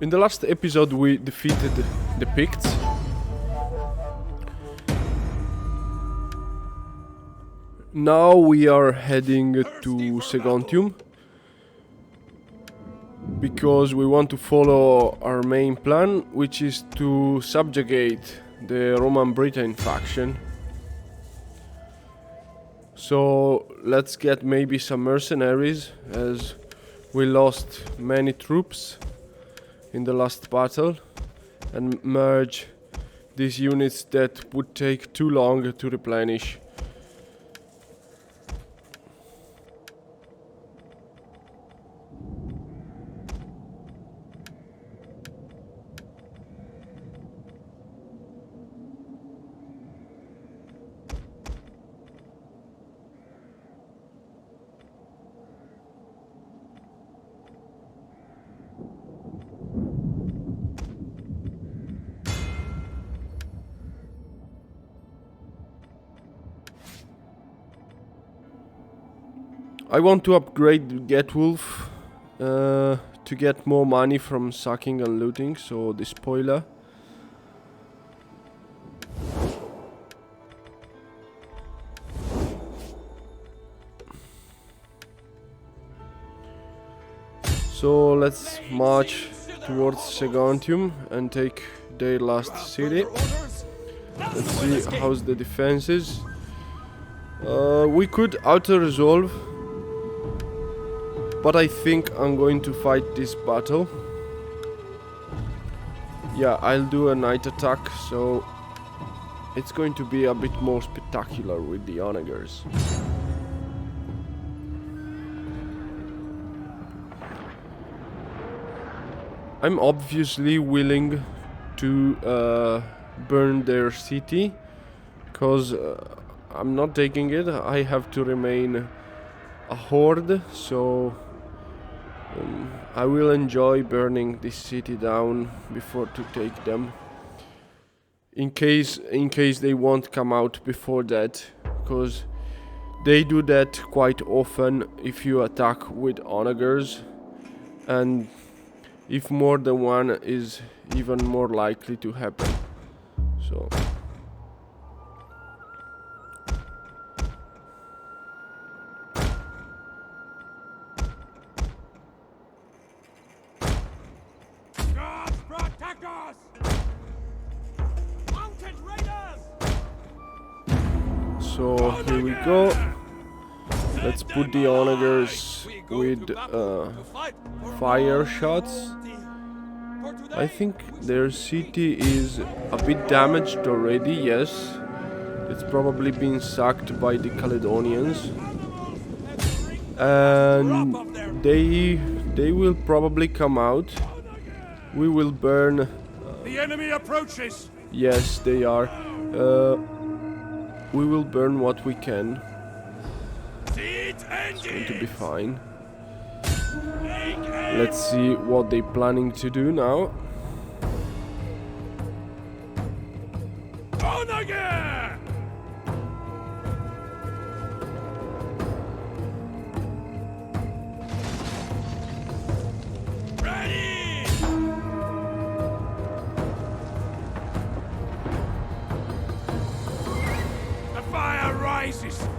In the last episode we defeated the Picts. Now we are heading to Seguntium because we want to follow our main plan, which is to subjugate the Roman Britain faction. So let's get maybe some mercenaries, as we lost many troops in the last battle, and merge these units that would take too long to replenish. I want to upgrade Getwolf to get more money from sucking and looting, so the spoiler. So let's march towards Seguntium and take their last city. Let's see how's the defenses. We could auto-resolve, but I think I'm going to fight this battle. Yeah, I'll do a night attack, so it's going to be a bit more spectacular with the onagers. I'm obviously willing to burn their city, because I'm not taking it. I have to remain a horde, so I will enjoy burning this city down before to take them. In case they won't come out before that, because they do that quite often if you attack with onagers, and if more than one is even more likely to happen. So So here we go. Let's put the onagers with fire shots. I think their city is a bit damaged already, yes. It's probably been sacked by the Caledonians. And they will probably come out. We will burn... The enemy approaches! Yes, they are. We will burn what we can. It's going to be fine. Let's see what they're planning to do now.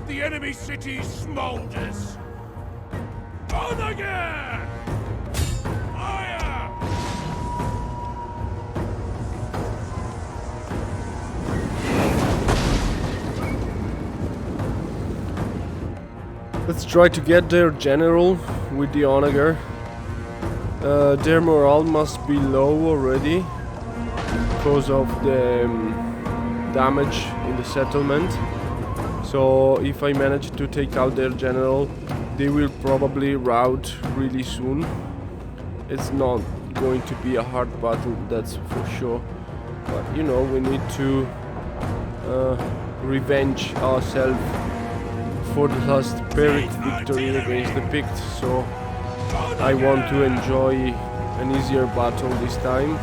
The enemy city smolders! On again! Fire! Let's try to get their general with the onager. Their morale must be low already because of the damage in the settlement. So if I manage to take out their general, they will probably rout really soon. It's not going to be a hard battle, that's for sure. But you know, we need to revenge ourselves for the last Pyrrhic victory against the Picts. So I want to enjoy an easier battle this time.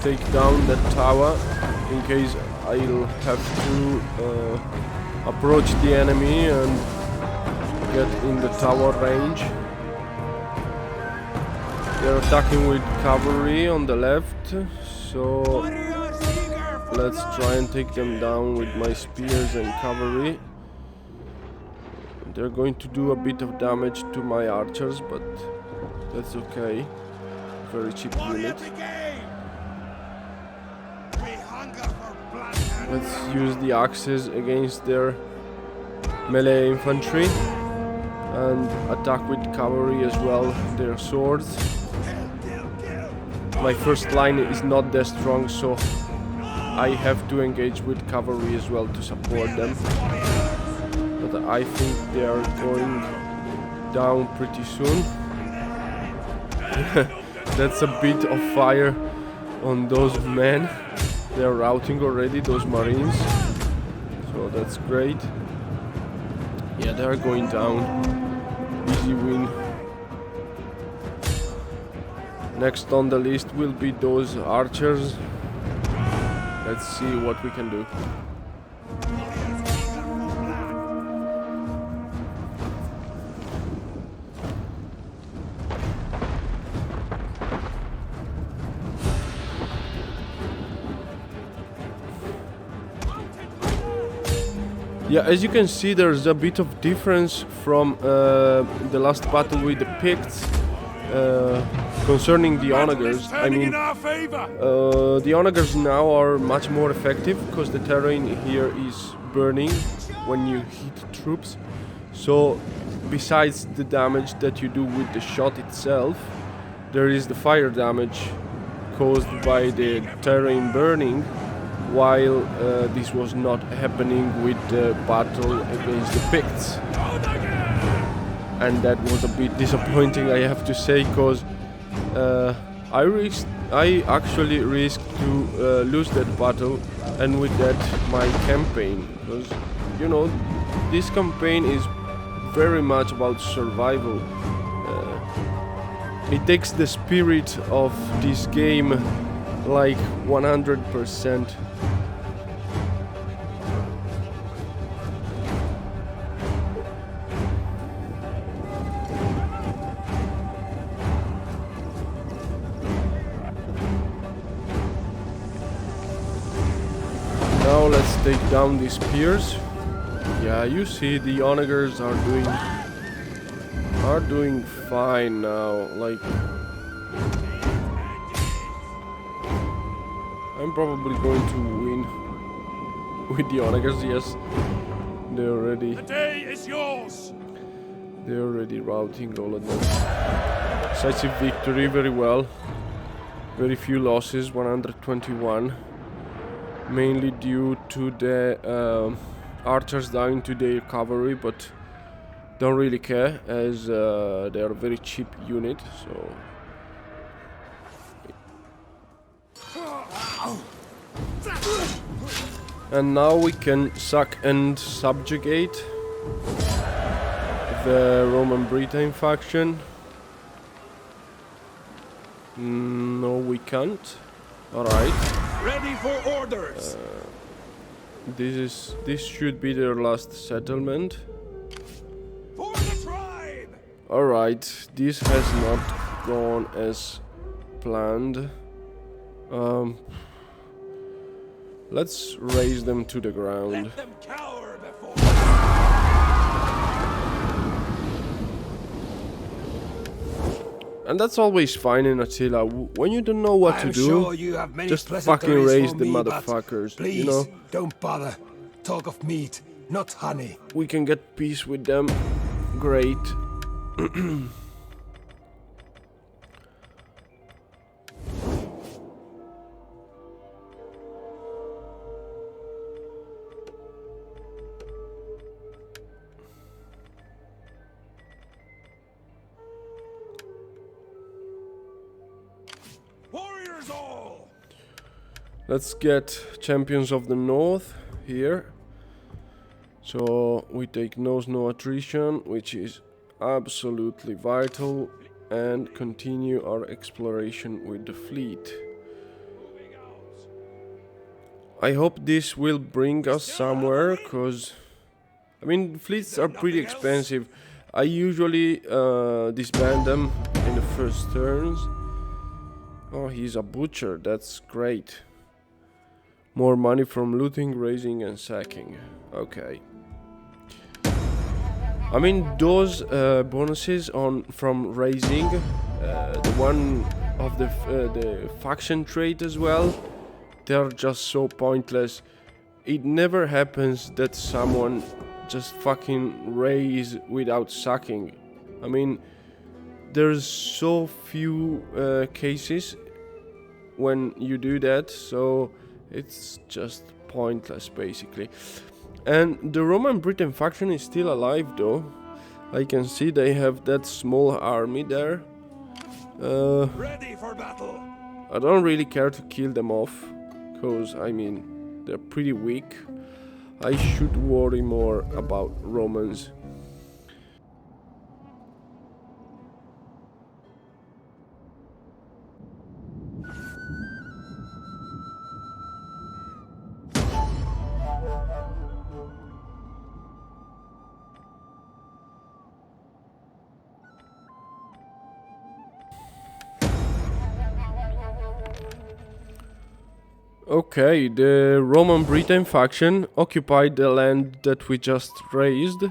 take down that tower in case I'll have to approach the enemy and get in the tower range. They're attacking with cavalry on the left, so let's try and take them down with my spears and cavalry. They're going to do a bit of damage to my archers, but that's okay. Very cheap unit. Let's use the axes against their melee infantry and attack with cavalry as well, their swords. My first line is not that strong, so I have to engage with cavalry as well to support them. But I think they are going down pretty soon. That's a bit of fire on those men. They are routing already, those marines. So that's great. Yeah, they are going down. Easy win. Next on the list will be those archers. Let's see what we can do. Yeah, as you can see, there's a bit of difference from the last battle with the Picts concerning the onagers. I mean, the onagers now are much more effective because the terrain here is burning when you hit troops. So, besides the damage that you do with the shot itself, there is the fire damage caused by the terrain burning, while this was not happening with the battle against the Picts. And that was a bit disappointing, I have to say, because I actually risked to lose that battle, and with that my campaign, because you know this campaign is very much about survival. It takes the spirit of this game like 100%. Now let's take down these spears. Yeah, you see the onagers are doing fine now. Like, I'm probably going to win with the onagers. Yes, they're already. The day is yours. They're already routing all of them. Decisive victory, very well. Very few losses, 121. Mainly due to the archers dying to their cavalry, but don't really care as they are a very cheap unit. So and now we can sack and subjugate the Roman Britain faction. No, we can't. All right. Ready for orders. This should be their last settlement. For the tribe. All right, this has not gone as planned. Let's raise them to the ground. Let them cower before. And that's always fine in Attila. When you don't know what to do, sure you have many just fucking raise the motherfuckers, please, you know? don't bother. Talk of meat, not honey. We can get peace with them. Great. Warriors all. Let's get champions of the north here. So we take no attrition, which is absolutely vital, and continue our exploration with the fleet. I hope this will bring us somewhere, cause I mean fleets are pretty expensive. I usually disband them in the first turns. Oh, he's a butcher, that's great. More money from looting, raising and sacking. Okay. I mean those bonuses on from raising, the one of the faction trait as well, they're just so pointless. It never happens that someone just fucking raise without sucking. I mean, there's so few cases when you do that, so it's just pointless basically. And the Roman Britain faction is still alive though. I can see they have that small army there. Ready for battle. I don't really care to kill them off, cause I mean they're pretty weak. I should worry more about Romans. Okay, the Roman Britain faction occupied the land that we just raised.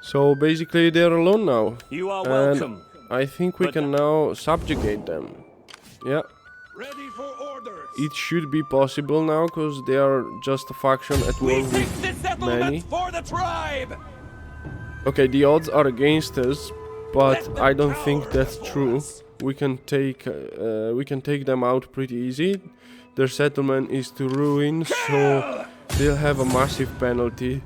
So basically they're alone now. You are And welcome. I think we can now subjugate them. Yeah, Ready for orders. it should be possible now, because they are just a faction at war We seek the with settlement many. for the tribe. Okay, the odds are against us, but Let them I don't cower think that's before true. us. We can take them out pretty easy. Their settlement is to ruin, so they'll have a massive penalty.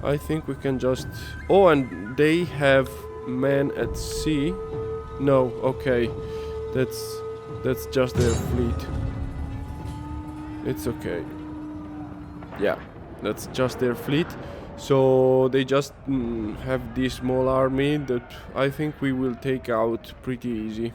I think we can just... Oh, and they have men at sea. No, okay. That's just their fleet. It's okay. Yeah, that's just their fleet. So they just have this small army that I think we will take out pretty easy.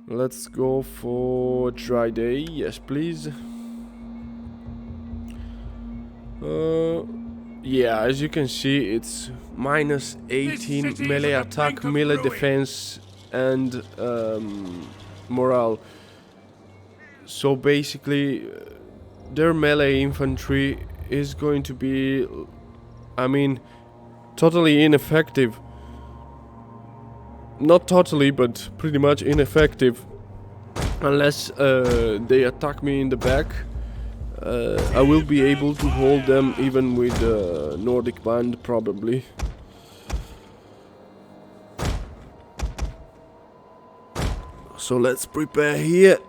Let's go for dry day, yes please. Yeah, as you can see, it's minus 18 city is melee on the attack, brink of melee ruin. defense, and morale. So basically, their melee infantry is going to be, I mean, totally ineffective. Not totally, but pretty much ineffective. Unless they attack me in the back. I will be able to hold them even with Nordic band, probably. So let's prepare here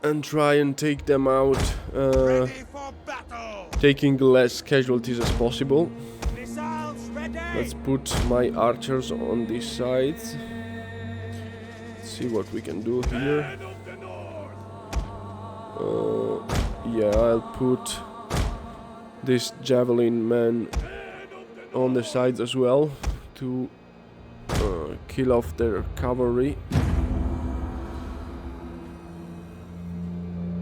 and try and take them out, Ready for battle. taking less casualties as possible. Missiles ready. Let's put my archers on these sides. Let's see what we can do here. Men of the north. Yeah, I'll put this javelin man on the sides as well to kill off their cavalry.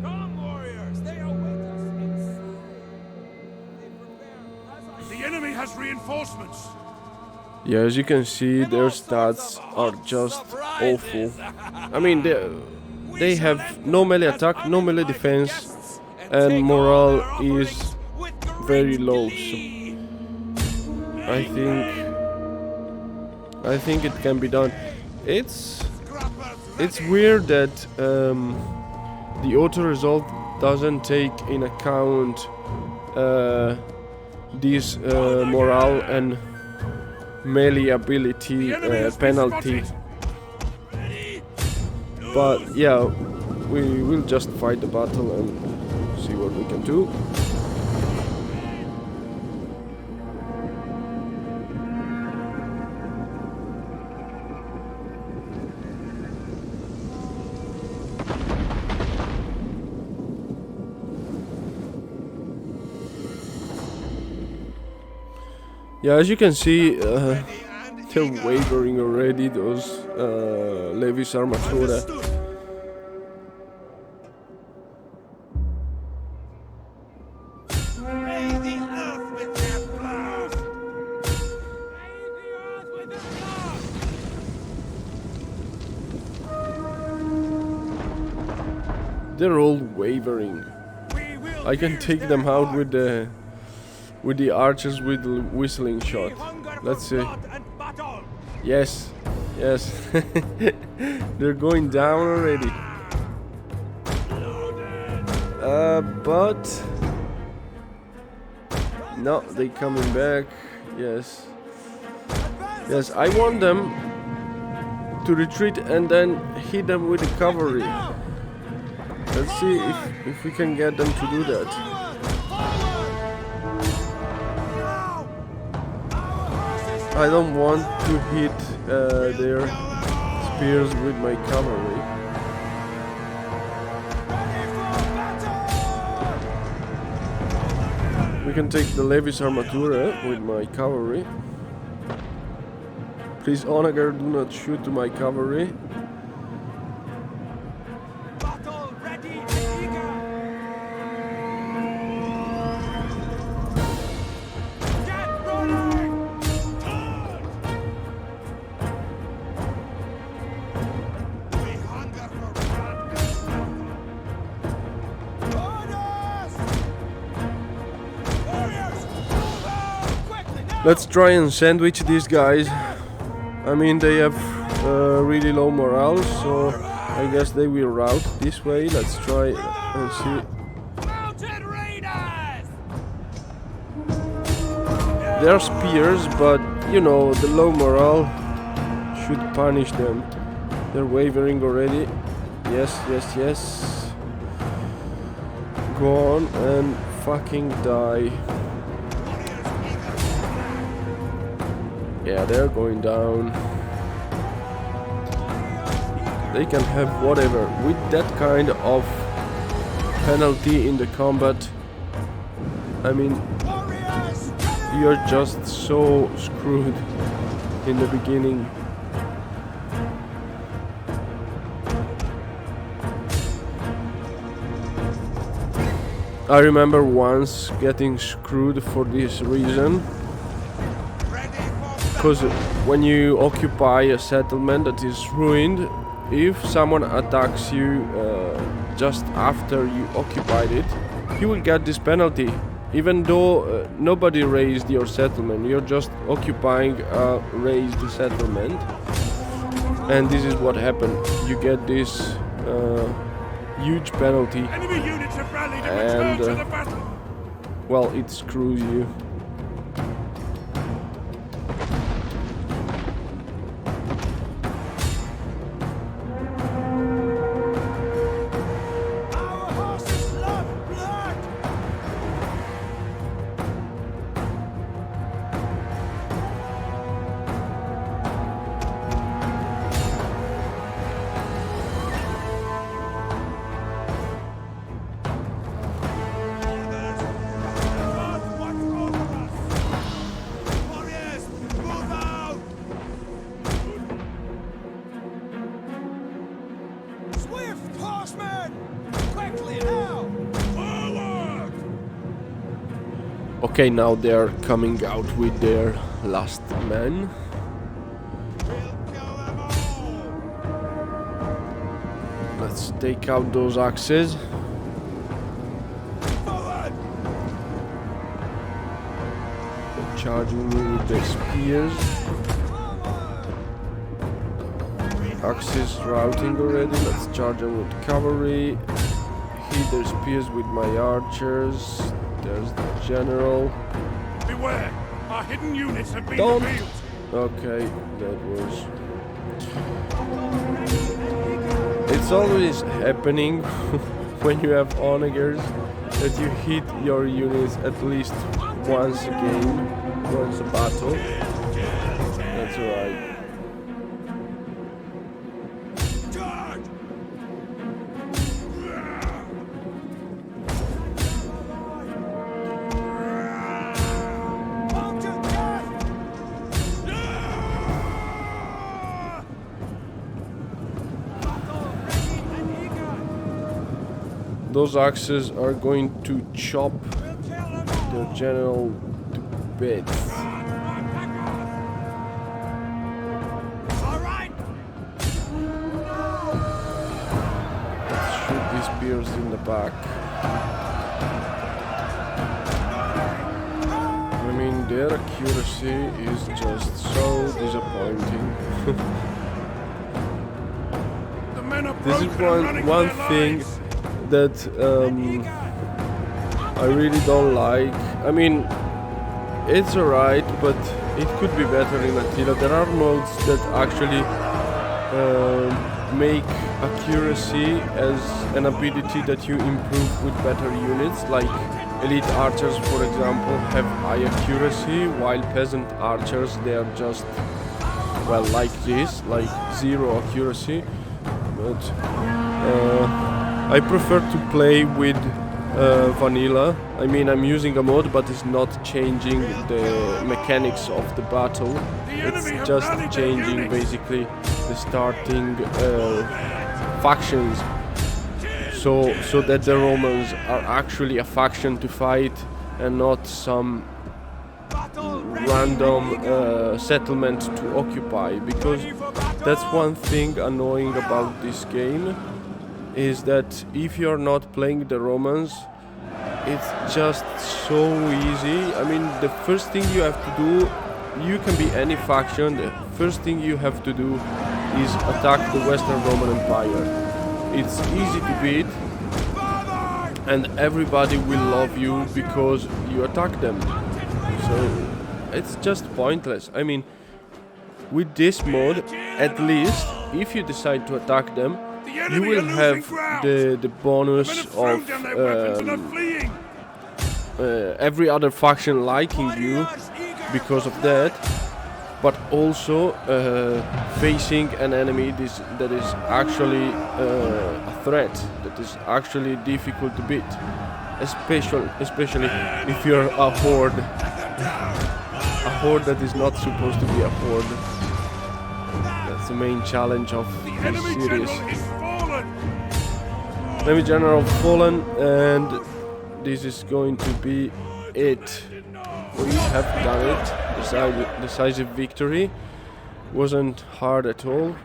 Come, warriors. They await us inside. They prepare as I The enemy has reinforcements. Yeah, as you can see, their stats are just awful. I mean, they have no melee attack, no melee defense, and morale is very low. So I think it can be done. It's weird that the auto resolve doesn't take in account this morale and melee ability penalty. But yeah, we will just fight the battle and see what we can do. Yeah, as you can see, they're wavering already, those Levis Armatura. Bathe the earth with their blood! Bathe the earth with their blood! They're all wavering. We will I can pierce take their them out hearts. with the archers with the whistling shot. We hunger for Let's see. blood and battle. Yes, yes. They're going down already. But no, they coming back. Yes, yes. I want them to retreat and then hit them with the cavalry. Let's see if we can get them to do that. I don't want to hit their spears with my cavalry. We can take the Levis Armatura with my cavalry. Please, Onager, do not shoot to my cavalry. Battle ready and eager. Get rolling. We hunger for blood and orders. Warriors, move out quickly now. Let's try and sandwich these guys. I mean, they have really low morale, so I guess they will rout this way. Let's try and see. Mounted raiders. They're spears, but you know, the low morale should punish them. They're wavering already. Yes, yes, yes. Go on and fucking die. Yeah, they're going down. They can have whatever. With that kind of penalty in the combat, I mean, Warriors. you're just so screwed in the beginning. I remember once getting screwed for this reason. Because when you occupy a settlement that is ruined, if someone attacks you just after you occupied it, you will get this penalty. Even though nobody raised your settlement, you're just occupying a raised settlement. And this is what happened. You get this huge penalty, Enemy units have rallied and to the battle. well, it screws you. Our horses love blood. Warriors, move out! Swift horsemen! Quickly now! Forward! Okay, now they're coming out with their last man. We'll kill them all! Let's take out those axes. Forward! They're charging me with their spears. Axes routing already. Let's charge them with cavalry. Hit their spears with my archers. There's the general. Beware! Our hidden units have been Don't. revealed! Okay, that was. It's always happening when you have onagers that you hit your units at least once a game, once a battle. That's alright. Charge! Mounted death! those axes are going to chop their general to bits. Let's shoot these spears in the back. I mean, their accuracy is just so disappointing. This is one thing that I really don't like. I mean, it's alright, but it could be better in Attila. There are modes that actually make accuracy as an ability that you improve with better units, like elite archers, for example, have high accuracy, while peasant archers, they are just, well, like this, like 0 accuracy. But I prefer to play with vanilla. I mean, I'm using a mod, but it's not changing the mechanics of the battle. It's just changing basically the starting factions, so that the Romans are actually a faction to fight and not some random settlement to occupy. Because that's one thing annoying about this game, is that if you're not playing the Romans, it's just so easy. I mean, the first thing you have to do, you can be any faction, the first thing you have to do is attack the Western Roman Empire. It's easy to beat, and everybody will love you because you attack them. So it's just pointless. I mean, with this mode, at least, if you decide to attack them, you will have the bonus of every other faction liking you because of that, but also facing an enemy that is actually a threat, that is actually difficult to beat, especially if you're a horde. A horde that is not supposed to be a horde. That's the main challenge of this series. Enemy general fallen, and this is going to be it. We have done it. Decisive victory. Wasn't hard at all.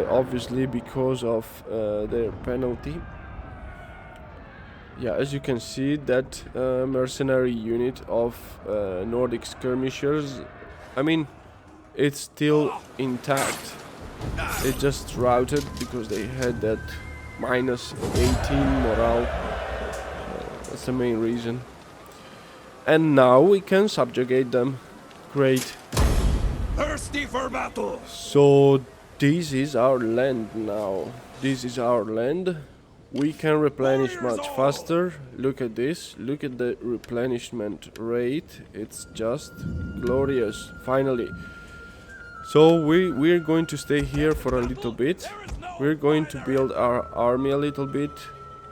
Obviously because of their penalty. Yeah, as you can see, that mercenary unit of Nordic skirmishers, I mean, it's still intact. It just routed because they had that minus 18 morale. That's the main reason. And now we can subjugate them. Great. Thirsty for battle! So this is our land now. This is our land. We can replenish much faster. Look at this. Look at the replenishment rate. It's just glorious. Finally. So we're going to stay here for a little bit. We're going to build our army a little bit,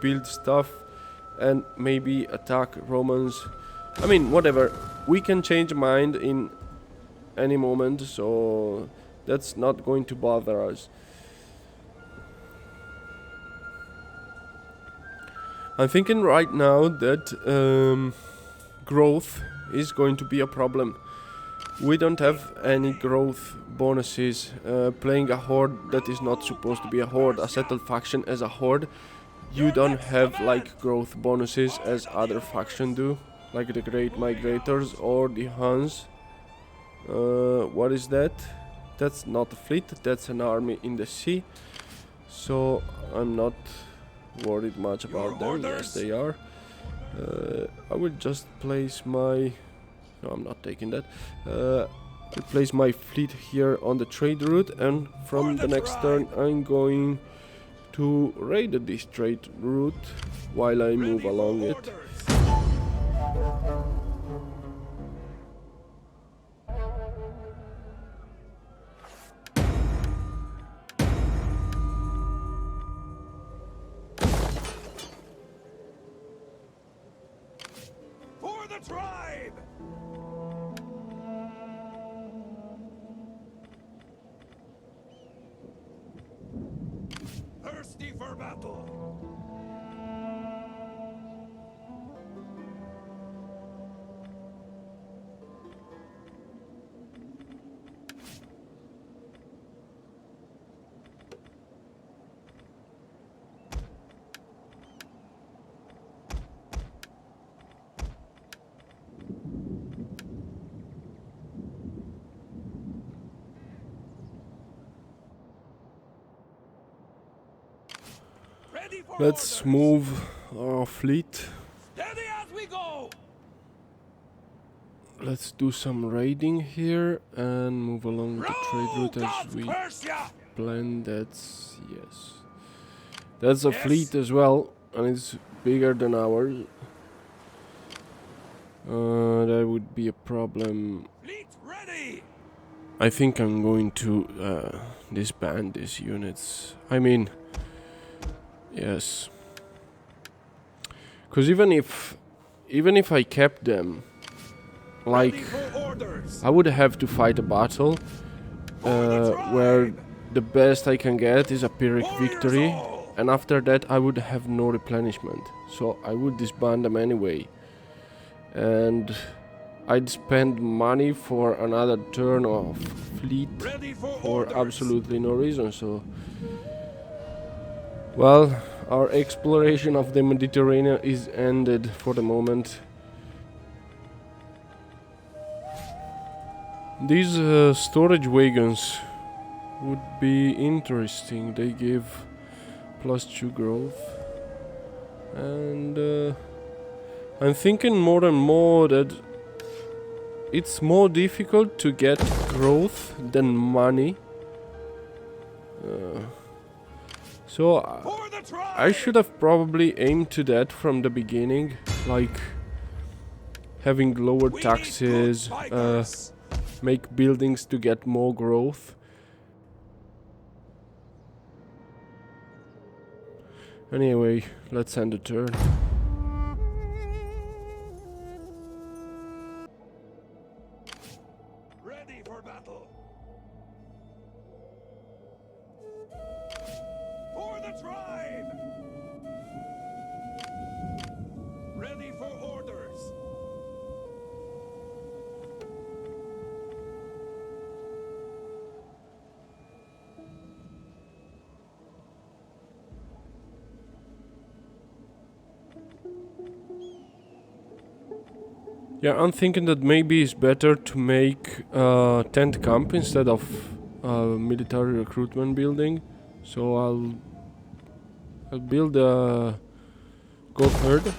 build stuff, and maybe attack Romans. I mean, whatever. We can change mind in any moment, so that's not going to bother us. I'm thinking right now that growth is going to be a problem. We don't have any growth bonuses. Playing a horde that is not supposed to be a horde, a settled faction as a horde, you don't have like growth bonuses as other factions do, like the Great Migrators or the Huns. What is that? That's not a fleet, that's an army in the sea. So I'm not worried much about them. Yes, they are. I will just place my... No, I'm not taking that. I'll place my fleet here on the trade route, and from the next turn I'm going to raid this trade route while I move along it. For the tribe! Thirsty for battle! Let's move our fleet. Steady as we go. Let's do some raiding here and move along the trade Row, route as gods we curse ya. planned. That's yes. That's a Yes. fleet as well, and it's bigger than ours. That would be a problem. Fleet ready. I think I'm going to disband these units. I mean, yes, because even if I kept them, like, Ready for orders. I would have to fight a battle where the best I can get is a Pyrrhic victory, and after that I would have no replenishment, so I would disband them anyway, and I'd spend money for another turn of fleet Ready for for orders. absolutely no reason. So, well, our exploration of the Mediterranean is ended for the moment. These storage wagons would be interesting. They give +2 growth, and I'm thinking more and more that it's more difficult to get growth than money. So For the tribe. I should have probably aimed to that from the beginning, like having lower We need taxes, good fighters. make buildings to get more growth. Anyway, let's end the turn. Ready for battle. For the tribe. Ready for orders. Yeah, I'm thinking that maybe it's better to make tent camp instead of military recruitment building. So I'll build a goat herd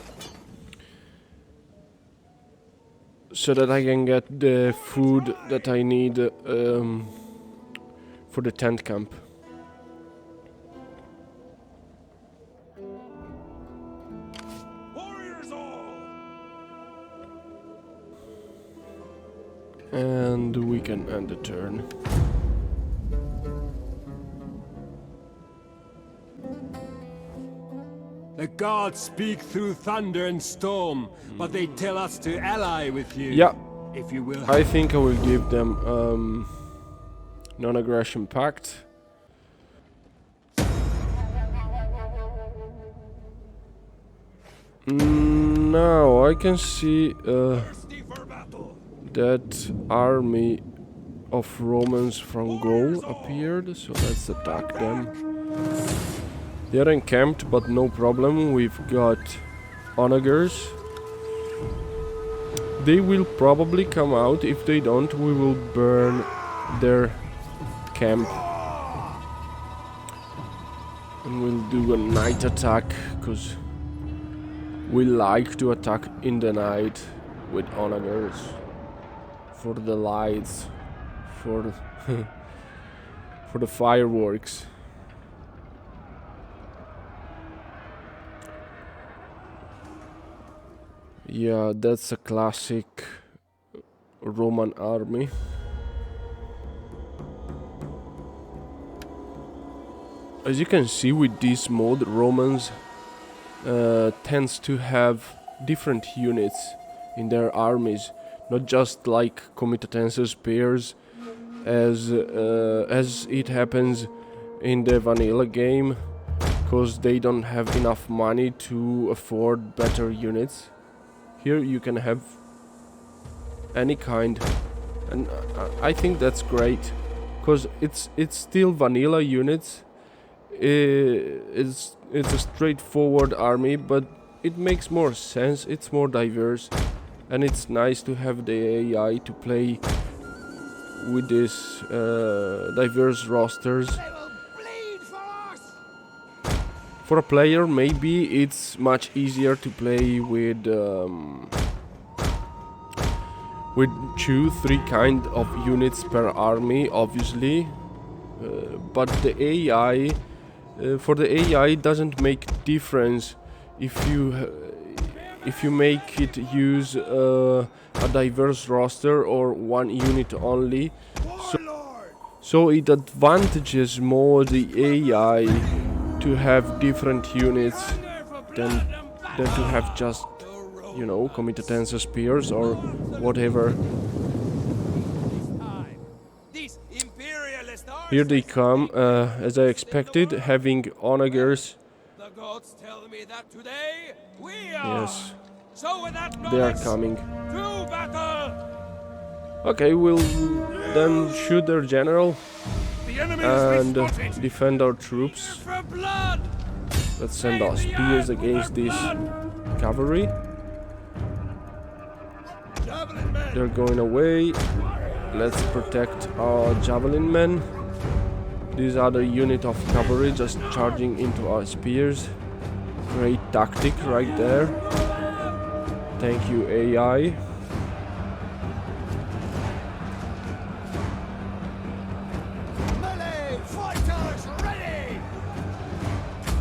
so that I can get the food that I need for the tent camp. Warriors all. And we can end the turn. The gods speak through thunder and storm, but they tell us to ally with you. Yeah, If you will. I think I will give them non-aggression pact. Now I can see Thirsty for battle. that army of Romans from Gaul appeared, so let's attack them. They're encamped, but no problem. We've got onagers. They will probably come out. If they don't, we will burn their camp. And we'll do a night attack, because we like to attack in the night with onagers. For the lights, for for the fireworks. Yeah, that's a classic Roman army. As you can see with this mod, Romans tends to have different units in their armies, not just like comitatenses pairs as it happens in the vanilla game, because they don't have enough money to afford better units. Here you can have any kind, and I think that's great, because it's still vanilla units. It's a straightforward army, but it makes more sense. It's more diverse, and it's nice to have the AI to play with these diverse rosters. They will bleed for us. For a player, maybe it's much easier to play with 2-3 kind of units per army, obviously, but the AI, for the AI, doesn't make difference if you make it use a diverse roster or one unit only. So it advantages more the AI to have different units than to have just, you know, comitatense spears or whatever. Here they come, as I expected, having onagers. The gods tell me that today we are. Yes, So with that they are knowledge, coming. to battle. Okay, we'll then shoot their general The enemy has and been spotted. defend our troops. For blood. Let's send our spears against this cavalry. Javelin men. They're going away. Let's protect our javelin men. These are the unit of cavalry just charging into our spears. Great tactic right there. Thank you, AI. Melee fighters ready.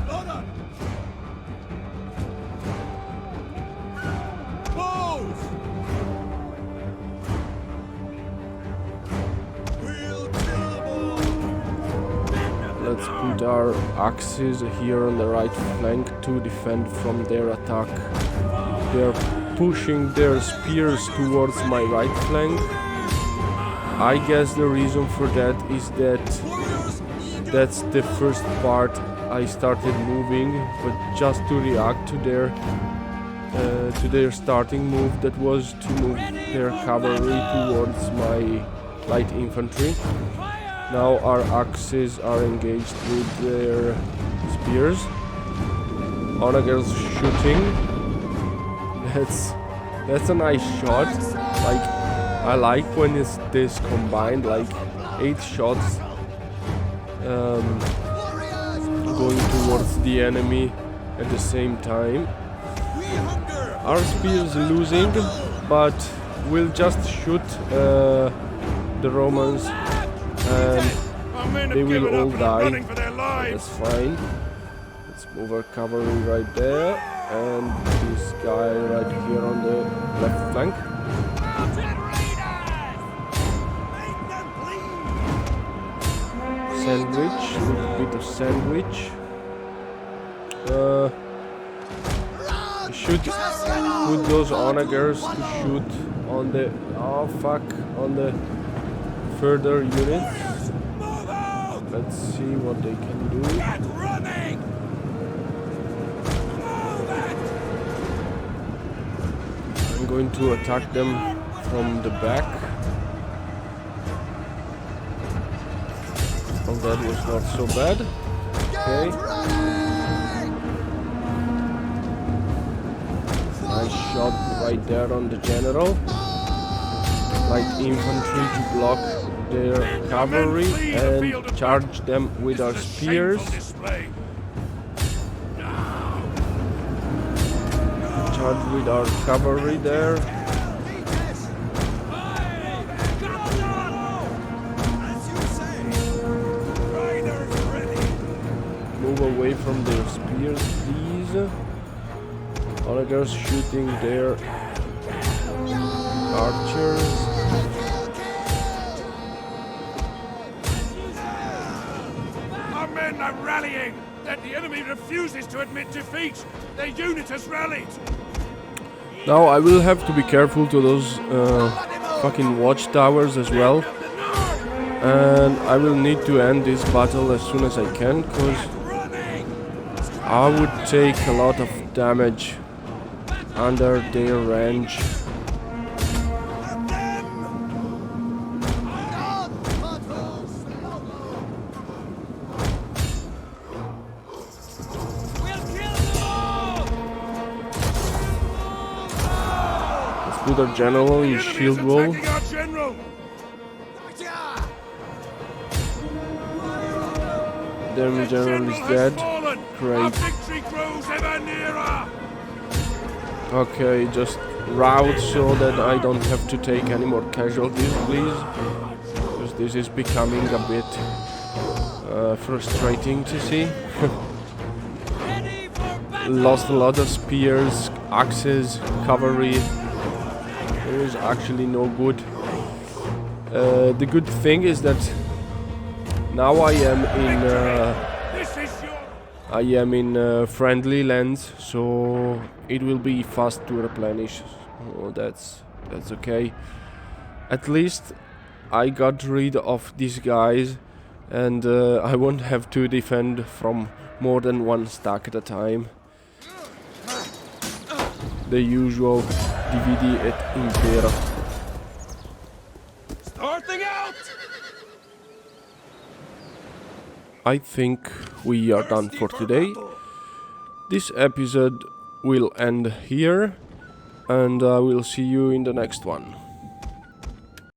Load up. Move. We'll kill them all. Let's put our axes here on the right flank to defend from their attack. They're pushing their spears towards my right flank. I guess the reason for that is that that's the first part I started moving, but just to react to their starting move, that was to move their cavalry towards my light infantry. Now our axes are engaged with their spears. Onagers shooting. That's a nice shot. Like, I like when it's this combined, like 8 shots going towards the enemy at the same time. Our spears losing, but we'll just shoot the Romans and they will all die. That's fine. Let's move our cavalry right there and this guy right here on the left flank. Sandwich, a little bit of sandwich. We should put those onagers to shoot on the on the further units. Let's see what they can do. I'm going to attack them from the back. Oh, that was not so bad. Okay. Nice shot right there on the general. Light infantry to block their cavalry and charge them with our spears. Charge with our cavalry there. Move away from their spears, please. Onagers shooting their archers. Our men are rallying! That the enemy refuses to admit defeat! Their unit has rallied! Now I will have to be careful to those fucking watchtowers as well. And I will need to end this battle as soon as I can, because I would take a lot of damage under their range. Let's put our general in shield wall. Their general is dead. Great. victory grows ever nearer! Okay, just route so that I don't have to take any more casualties, please. Because this is becoming a bit frustrating to see. Lost a lot of spears, axes, cavalry. It was actually no good. The good thing is that now I am in friendly lands, so it will be fast to replenish. So that's okay. At least I got rid of these guys, and I won't have to defend from more than one stack at a time. The usual dividi et impera. Starting out! I think we are done for today. This episode will end here, and I will see you in the next one.